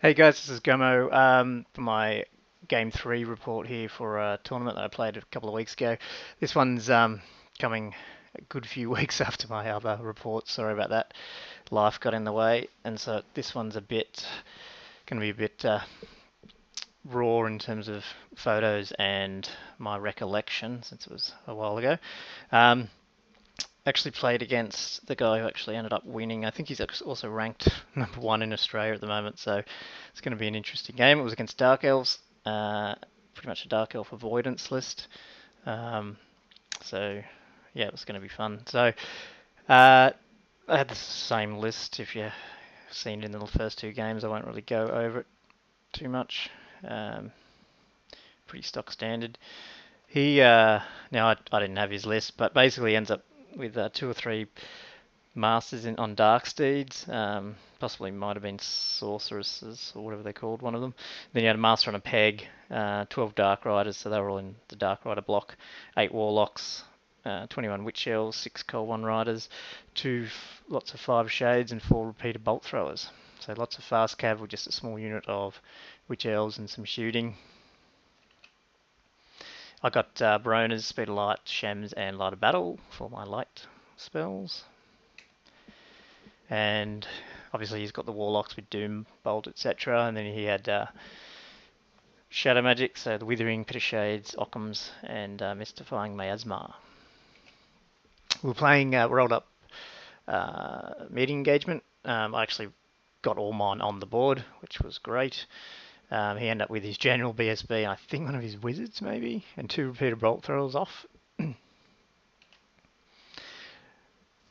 Hey guys, this is Gummo for my Game 3 report here for a tournament that I played a couple of weeks ago. This one's coming a good few weeks after my other report. Sorry about that. Life got in the way, and so this one's a bit going to be a bit raw in terms of photos and my recollection since it was a while ago. Um, Actually played against the guy who actually ended up winning. I think he's also ranked #1 in Australia at the moment, so it's going to be an interesting game. It was against Dark Elves, pretty much a Dark Elf avoidance list. Um, so yeah, it was going to be fun. So I had the same list. If you've seen it in the first two games, I won't really go over it too much. Um, Pretty stock standard. He now I didn't have his list, but basically ends up with two or three masters on dark steeds. Possibly might have been sorceresses or whatever they called one of them. Then you had a master on a peg, 12 dark riders, so they were all in the dark rider block. 8 warlocks, 21 witch elves, 6 cold one riders, lots of 5 shades, and 4 repeater bolt throwers. So lots of fast cav with just a small unit of witch elves and some shooting. I got Baronas, Speed of Light, Shems, and Light of Battle for my light spells. And obviously he's got the Warlocks with Doom, Bolt, etc. And then he had Shadow Magic, so the Withering, Pit of Shades, Occams, and Mystifying Miasma. We were playing rolled up meeting engagement. I actually got all mine on the board, which was great. He ended up with his general BSB, I think one of his wizards maybe, and 2 repeater bolt throwers off.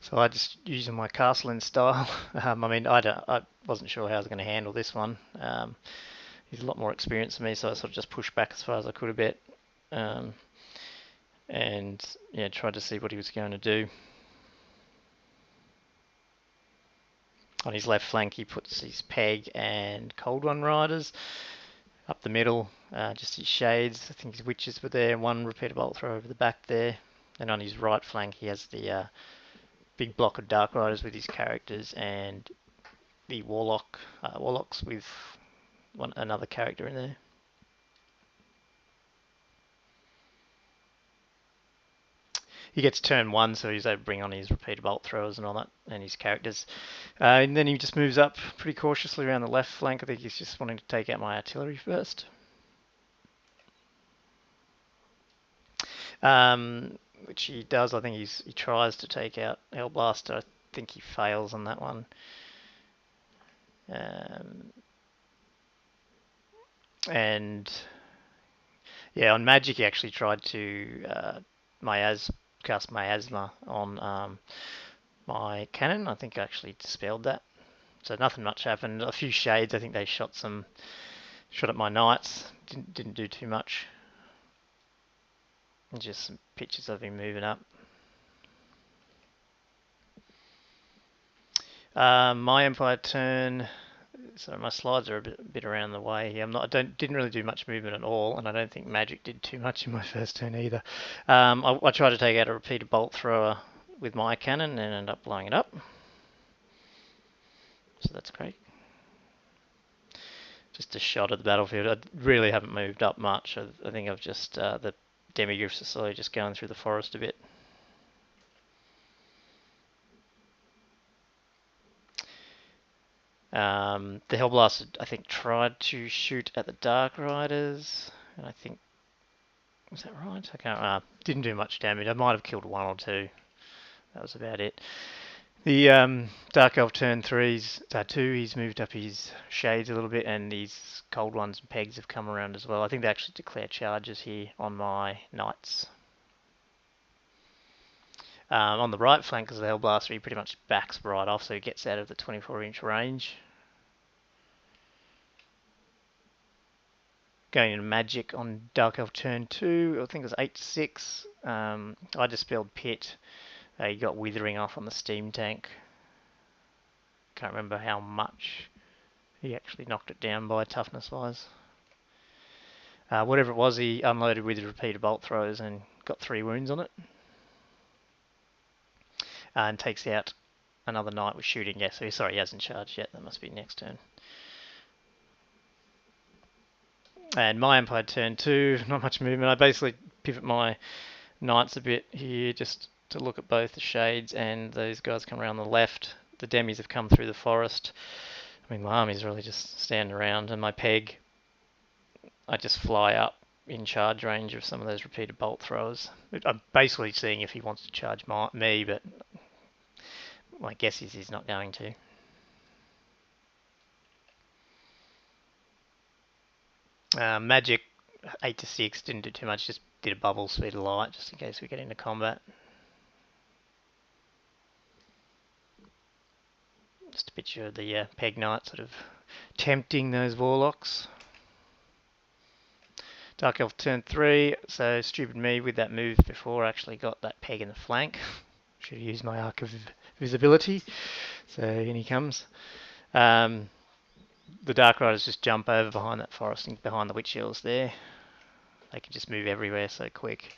So I just using my castle in style. I mean, I wasn't sure how I was going to handle this one. He's a lot more experienced than me, so I sort of just pushed back as far as I could a bit, um, and yeah, tried to see what he was going to do. On his left flank, he puts his peg and cold one riders. Up the middle, just his shades. I think his witches were there. One repeater bolt throw over the back there. And on his right flank, he has the big block of dark riders with his characters and the warlocks with another character in there. He gets turn 1, so he's able to bring on his repeater bolt throwers and all that, and his characters. And then he just moves up pretty cautiously around the left flank. I think he's just wanting to take out my artillery first. Which he does. I think he tries to take out Hellblaster. I think he fails on that one. Um, and yeah, on Magic he actually tried to cast Miasma on my cannon. I think I actually dispelled that. So nothing much happened. A few shades. I think they shot at my knights. Didn't do too much. Just some pictures of him moving up. My Empire turn. So my slides are a bit around the way here. Didn't really do much movement at all, and I don't think Magic did too much in my first turn either. I tried to take out a repeater bolt thrower with my cannon and ended up blowing it up. So that's great. Just a shot at the battlefield. I really haven't moved up much. I think I've just the demigryphs are slowly just going through the forest a bit. The Hellblaster, I think, tried to shoot at the Dark Riders, and I think, was that right? I can't. Didn't do much damage. I might have killed 1 or 2. That was about it. The Dark Elf turn 2, he's moved up his shades a little bit, and these cold ones and pegs have come around as well. I think they actually declare charges here on my knights. On the right flank, because the Hellblaster, he pretty much backs right off, so he gets out of the 24-inch range. Going into Magic on Dark Elf turn 2, I think it was 8-6. I dispelled Pit. He got Withering off on the Steam Tank. Can't remember how much he actually knocked it down by toughness-wise. Whatever it was, he unloaded with repeater bolt throws and got 3 wounds on it. And takes out another knight with shooting. Yeah, so he hasn't charged yet. That must be next turn. And my Empire turn 2, not much movement. I basically pivot my knights a bit here just to look at both the shades, and those guys come around the left. The demis have come through the forest. I mean, my army's really just standing around, and my peg, I just fly up in charge range of some of those repeated bolt throwers. I'm basically seeing if he wants to charge me, but my guess is he's not going to. Magic 8 to 6 didn't do too much, just did a bubble speed of light just in case we get into combat. Just a picture of the peg knight sort of tempting those warlocks. Dark Elf turn 3, so stupid me with that move before I actually got that peg in the flank. Should have used my Arc of Visibility. So in he comes. The Dark Riders just jump over behind that forest and behind the Witch Hills there. They can just move everywhere so quick.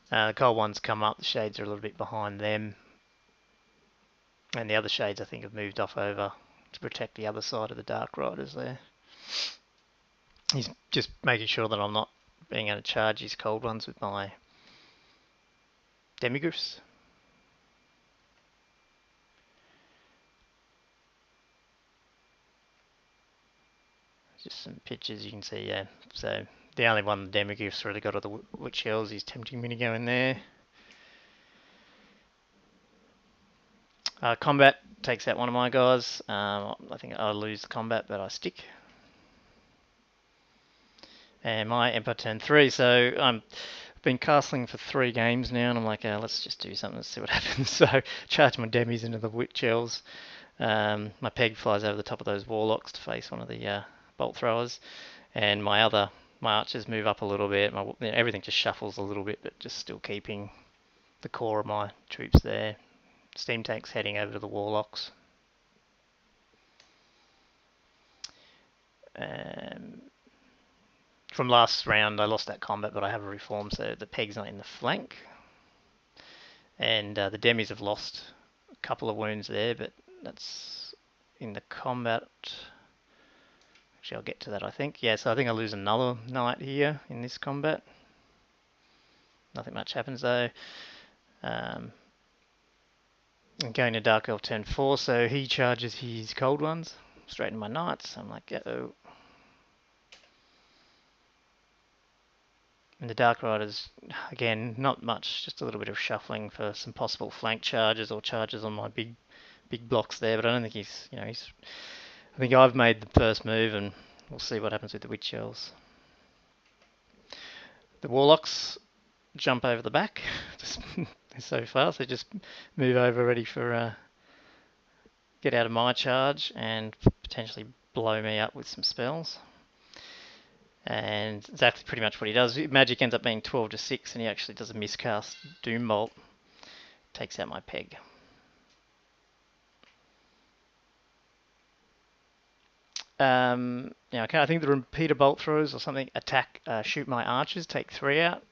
The Cold Ones come up, the Shades are a little bit behind them. And the other Shades I think have moved off over to protect the other side of the Dark Riders there. He's just making sure that I'm not being able to charge his Cold Ones with my Demigriffs. Just some pictures you can see, yeah. So the only one the Demigriffs really got are the Witch Hills. He's tempting me to go in there. Combat takes out one of my guys. I think I lose the combat, but I stick. And my Empire turn 3, so I've been castling for 3 games now, and I'm like, let's just do something, let's see what happens. So charge my demis into the Witch Elves. My peg flies over the top of those warlocks to face one of the bolt throwers, and my archers move up a little bit. Everything just shuffles a little bit, but just still keeping the core of my troops there. Steam tanks heading over to the warlocks. From last round, I lost that combat, but I have a reform, so the peg's not in the flank. And the demis have lost a couple of wounds there, but that's in the combat. Actually, I'll get to that, I think. Yeah, so I think I lose another knight here in this combat. Nothing much happens, though. I'm going to Dark Elf turn 4, so he charges his Cold Ones straight into my knights. I'm like, uh-oh. And the Dark Riders, again, not much, just a little bit of shuffling for some possible flank charges or charges on my big blocks there, but I don't think I think I've made the first move, and we'll see what happens with the Witch Elves. The Warlocks jump over the back, just they're so fast, they just move over ready for get out of my charge and potentially blow me up with some spells. And exactly pretty much what he does. Magic ends up being 12 to 6, and he actually does a miscast Doom Bolt. Takes out my peg. I think the repeater bolt throws or something attack, shoot my archers, take 3 out.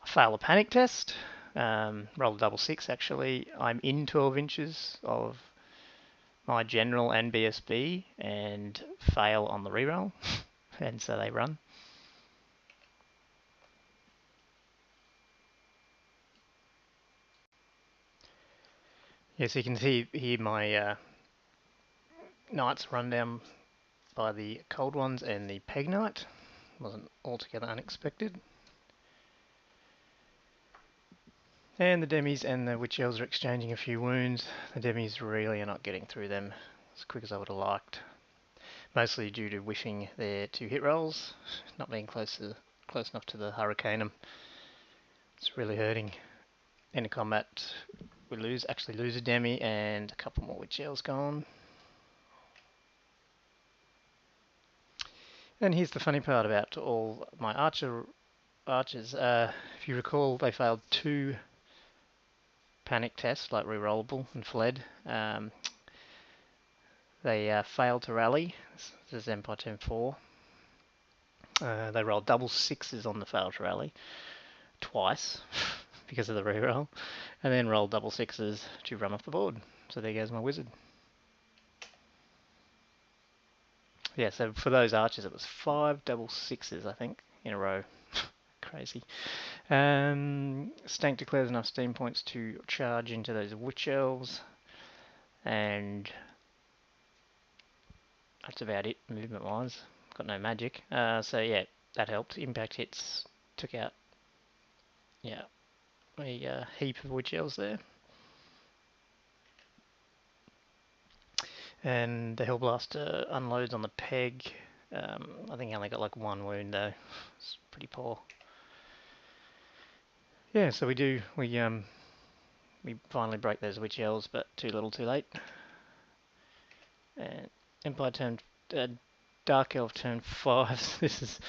I fail a panic test. Roll a double 6 actually. I'm in 12 inches of my general and BSB and fail on the reroll. And so they run. Yeah, so you can see here my knights run down by the Cold Ones and the Peg Knight. Wasn't altogether unexpected. And the demis and the Witch Elves are exchanging a few wounds. The demis really are not getting through them as quick as I would have liked. Mostly due to whiffing their 2 hit rolls, not being close enough to the Hurricaneum. It's really hurting. In a combat, we actually lose a demi and a couple more Witch Elves gone. And here's the funny part about all my archers. If you recall, they failed 2 panic tests, like rerollable, and fled. They failed to rally. This is Empire turn 4. They rolled double 6s on the fail to rally twice because of the reroll, and then rolled double 6s to run off the board. So there goes my wizard. Yeah, so for those archers, it was 5 double 6s, I think, in a row. Crazy. Stank declares enough steam points to charge into those witch elves, and that's about it movement wise. Got no magic. So yeah, that helped. Impact hits took out, yeah, a heap of witch elves there. And the Hellblaster unloads on the peg. I think he only got like one wound though. It's pretty poor. Yeah, so we finally break those witch elves, but too little, too late. And Empire turn, uh, Dark Elf turn 5. This is,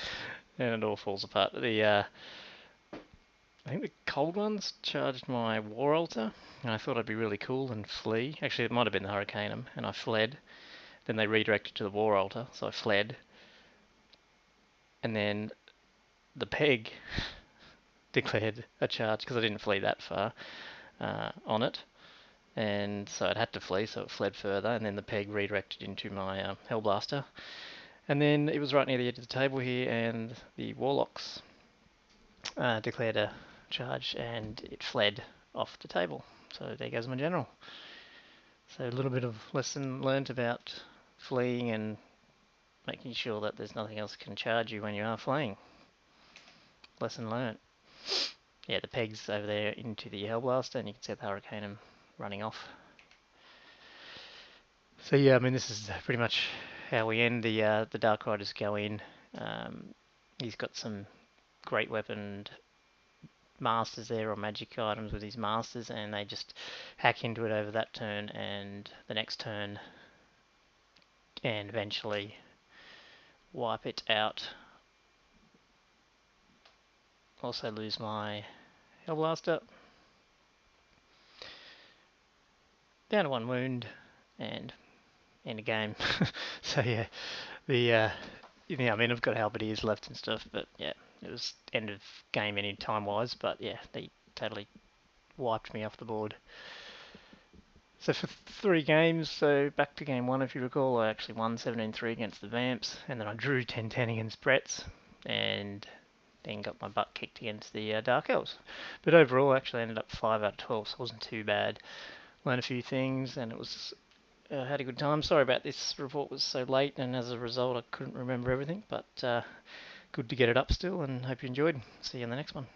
and it all falls apart. I think the cold ones charged my War Altar, and I thought I'd be really cool and flee. Actually, it might have been the Hurricaneum, and I fled. Then they redirected to the War Altar, so I fled. And then the peg declared a charge because I didn't flee that far on it, and so it had to flee, so it fled further. And then the peg redirected into my Hellblaster, and then it was right near the edge of the table here, and the Warlocks declared a charge, and it fled off the table. So there goes my general. So a little bit of lesson learnt about fleeing and making sure that there's nothing else can charge you when you are fleeing. Lesson learnt. Yeah, the peg's over there into the Hellblaster, and you can see the Hurricaneum running off. So yeah, I mean this is pretty much how we end. The Dark Riders go in. He's got some great weaponed masters there, or magic items with his masters, and they just hack into it over that turn and the next turn, and eventually wipe it out. Also lose my Hellblaster. Down to one wound, and end of game. So yeah, yeah, I mean I've got halberdiers left and stuff, but yeah, it was end of game any time wise. But yeah, they totally wiped me off the board. So for 3 games, so back to game 1 if you recall, I actually won 17-3 against the Vamps, and then I drew 10-10 against Bretts, and then got my butt kicked against the Dark Elves. But overall, I actually ended up 5 out of 12, so it wasn't too bad. Learned a few things, and it was had a good time. Sorry about this report was so late, and as a result, I couldn't remember everything, but good to get it up still, and hope you enjoyed. See you in the next one.